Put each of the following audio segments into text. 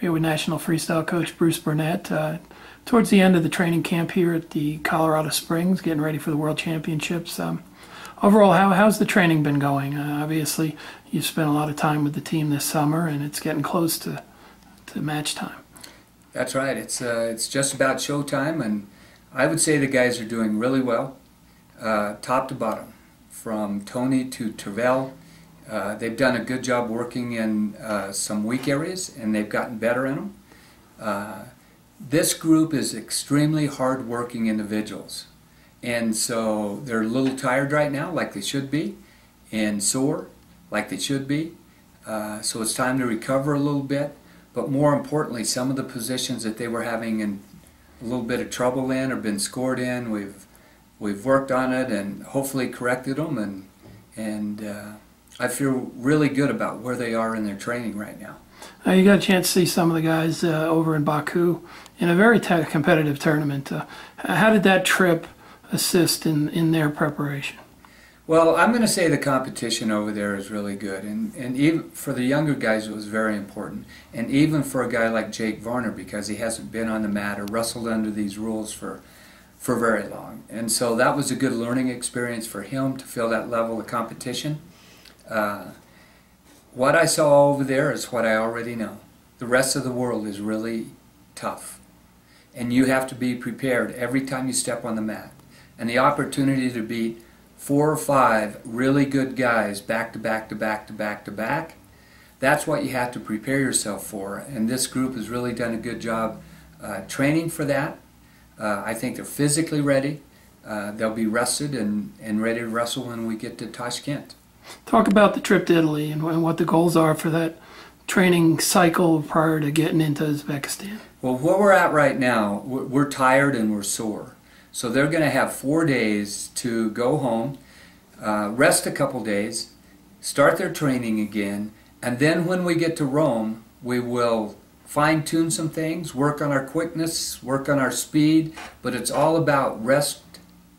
here with National Freestyle Coach Bruce Burnett. Towards the end of the training camp here at the Colorado Springs, getting ready for the World Championships. Overall, how's the training been going? Obviously, you've spent a lot of time with the team this summer, and it's getting close to match time. That's right. It's just about showtime, and I would say the guys are doing really well, top to bottom, from Tony to Tervel. They've done a good job working in some weak areas, and they've gotten better in them. This group is extremely hard-working individuals, and so they're a little tired right now, like they should be, and sore, like they should be. So it's time to recover a little bit, but more importantly, some of the positions that they were having a little bit of trouble in or been scored in, we've worked on it and hopefully corrected them, and I feel really good about where they are in their training right now. You got a chance to see some of the guys over in Baku in a very competitive tournament. How did that trip assist in their preparation? Well, I'm going to say the competition over there is really good, and even for the younger guys it was very important, and even for a guy like Jake Varner, because he hasn't been on the mat or wrestled under these rules for very long. And so that was a good learning experience for him to feel that level of competition. What I saw over there is what I already know. The rest of the world is really tough, and you have to be prepared every time you step on the mat. And the opportunity to beat 4 or 5 really good guys back to back to back to back to back, that's what you have to prepare yourself for. And this group has really done a good job training for that. I think they're physically ready. They'll be rested and ready to wrestle when we get to Tashkent. Talk about the trip to Italy and what the goals are for that training cycle prior to getting into Uzbekistan. Well, where we're at right now, we're tired and we're sore. So they're going to have 4 days to go home, rest a couple days, start their training again, and then when we get to Rome, we will fine-tune some things, work on our quickness, work on our speed, but it's all about rest,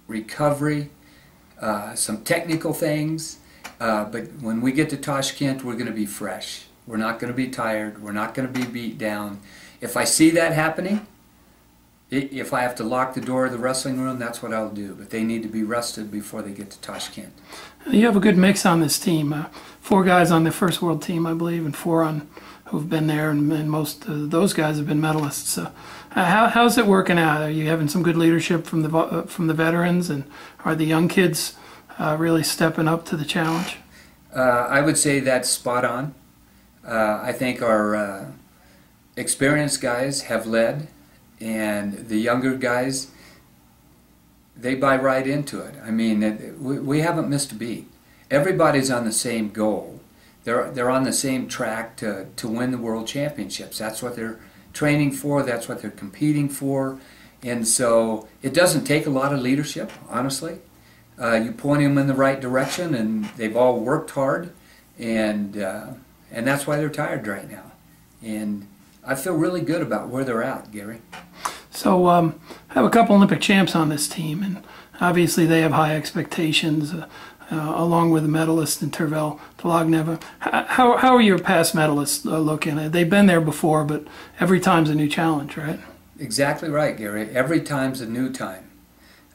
recovery, some technical things. But when we get to Tashkent, we're going to be fresh. We're not going to be tired. We're not going to be beat down. If I see that happening, if I have to lock the door of the wrestling room, that's what I'll do. But they need to be rested before they get to Tashkent. You have a good mix on this team. 4 guys on the first world team, I believe, and 4 who've been there, and most of those guys have been medalists. So, how's it working out? Are you having some good leadership from the veterans, and are the young kids really stepping up to the challenge? I would say that's spot on. I think our experienced guys have led, and the younger guys, they buy right into it. I mean, we haven't missed a beat. Everybody's on the same goal. They're on the same track to win the World Championships. That's what they're training for. That's what they're competing for. And so it doesn't take a lot of leadership, honestly. You point them in the right direction, and they've all worked hard, and that's why they're tired right now. And I feel really good about where they're at, Gary. So I have a couple Olympic champs on this team, and obviously they have high expectations, along with the medalists in Tervel, Talagnev. How are your past medalists looking? They've been there before, but every time's a new challenge, right? Exactly right, Gary. Every time's a new time.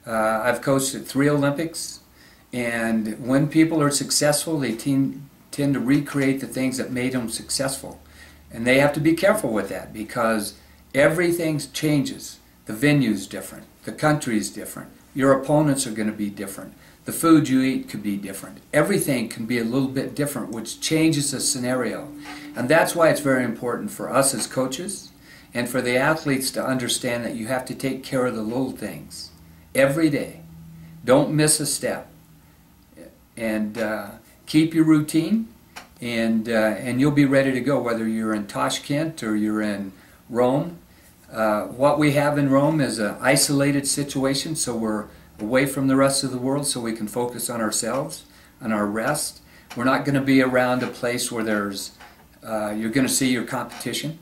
I've coached at 3 Olympics, and when people are successful, they tend to recreate the things that made them successful. And they have to be careful with that, because everything changes. The venue's different. The country's different. Your opponents are going to be different. The food you eat could be different. Everything can be a little bit different, which changes the scenario. And that's why it's very important for us as coaches and for the athletes to understand that you have to take care of the little things every day. Don't miss a step, and keep your routine, and you'll be ready to go, whether you're in Tashkent or you're in Rome. What we have in Rome is an isolated situation, so we're away from the rest of the world, so we can focus on ourselves, on our rest. We're not going to be around a place where you're going to see your competition.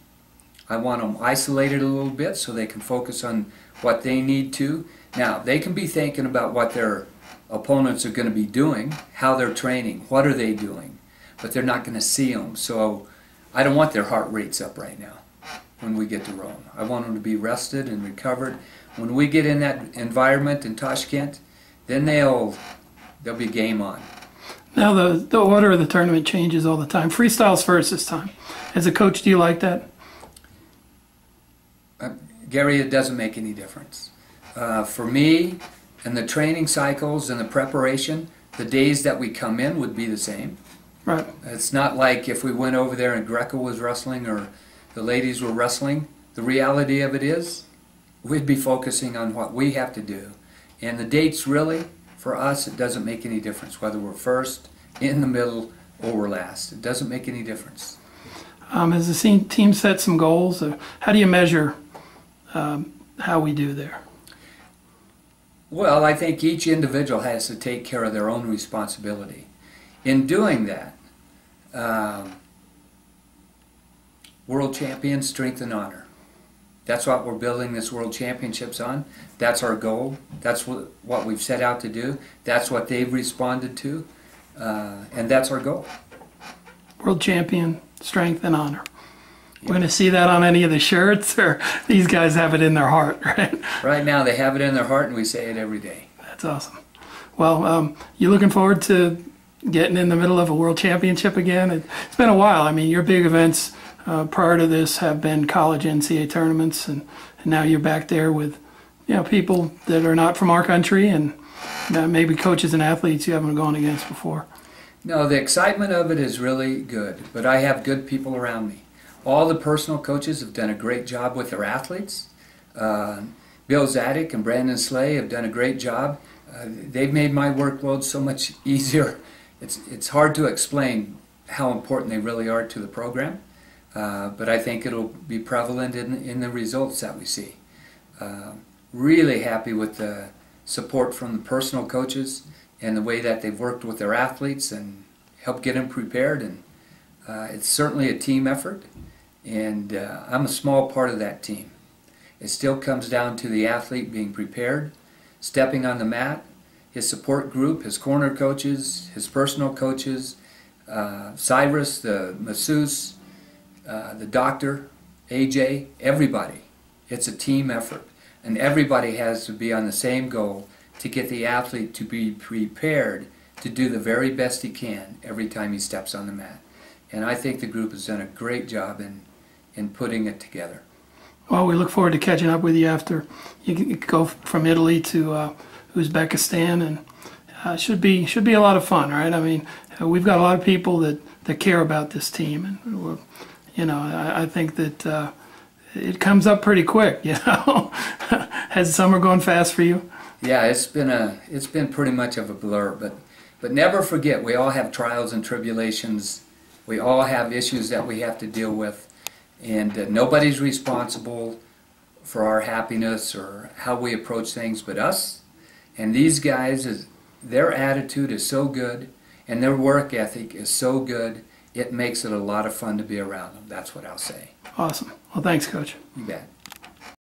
I want them isolated a little bit so they can focus on what they need to. Now, they can be thinking about what their opponents are going to be doing, how they're training, what are they doing, but they're not going to see them. So I don't want their heart rates up right now. when we get to Rome. I want them to be rested and recovered. When we get in that environment in Tashkent, then they'll be game on. Now the order of the tournament changes all the time. Freestyle's first this time. As a coach, do you like that? Gary, it doesn't make any difference. For me, and the training cycles and the preparation, the days that we come in would be the same. Right. It's not like if we went over there and Greco was wrestling or the ladies were wrestling. The reality of it is, we'd be focusing on what we have to do. And the dates really, for us, it doesn't make any difference whether we're first, in the middle, or we're last. It doesn't make any difference. Has the team set some goals? How do you measure how we do there? Well, I think each individual has to take care of their own responsibility. In doing that, world champion, strength and honor. That's what we're building this World Championships on. That's our goal. That's what we've set out to do. That's what they've responded to. And that's our goal. World champion, strength and honor. We're going to see that on any of the shirts, or these guys have it in their heart, right? Right now they have it in their heart and we say it every day. That's awesome. Well, you looking forward to getting in the middle of a World Championship again? It's been a while. I mean, your big events prior to this have been college NCAA tournaments, and now you're back there with people that are not from our country and maybe coaches and athletes you haven't gone against before. No, the excitement of it is really good, but I have good people around me. All the personal coaches have done a great job with their athletes. Bill Zadig and Brandon Slay have done a great job. They've made my workload so much easier. It's hard to explain how important they really are to the program, but I think it'll be prevalent in the results that we see. Really happy with the support from the personal coaches and the way that they've worked with their athletes and helped get them prepared. And it's certainly a team effort, and I'm a small part of that team. It still comes down to the athlete being prepared, stepping on the mat, his support group, his corner coaches, his personal coaches, Cyrus, the masseuse, the doctor, AJ, everybody. It's a team effort, and everybody has to be on the same goal to get the athlete to be prepared to do the very best he can every time he steps on the mat. And I think the group has done a great job in putting it together. Well, we look forward to catching up with you after you go from Italy to Uzbekistan, and should be a lot of fun, right? I mean, we've got a lot of people that care about this team, and I think that it comes up pretty quick. Has summer gone fast for you? Yeah, it's been pretty much of a blur, but never forget, we all have trials and tribulations. We all have issues that we have to deal with, and nobody's responsible for our happiness or how we approach things but us. And these guys, their attitude is so good, and their work ethic is so good, it makes it a lot of fun to be around them. That's what I'll say. Awesome. Well, thanks, Coach. You bet.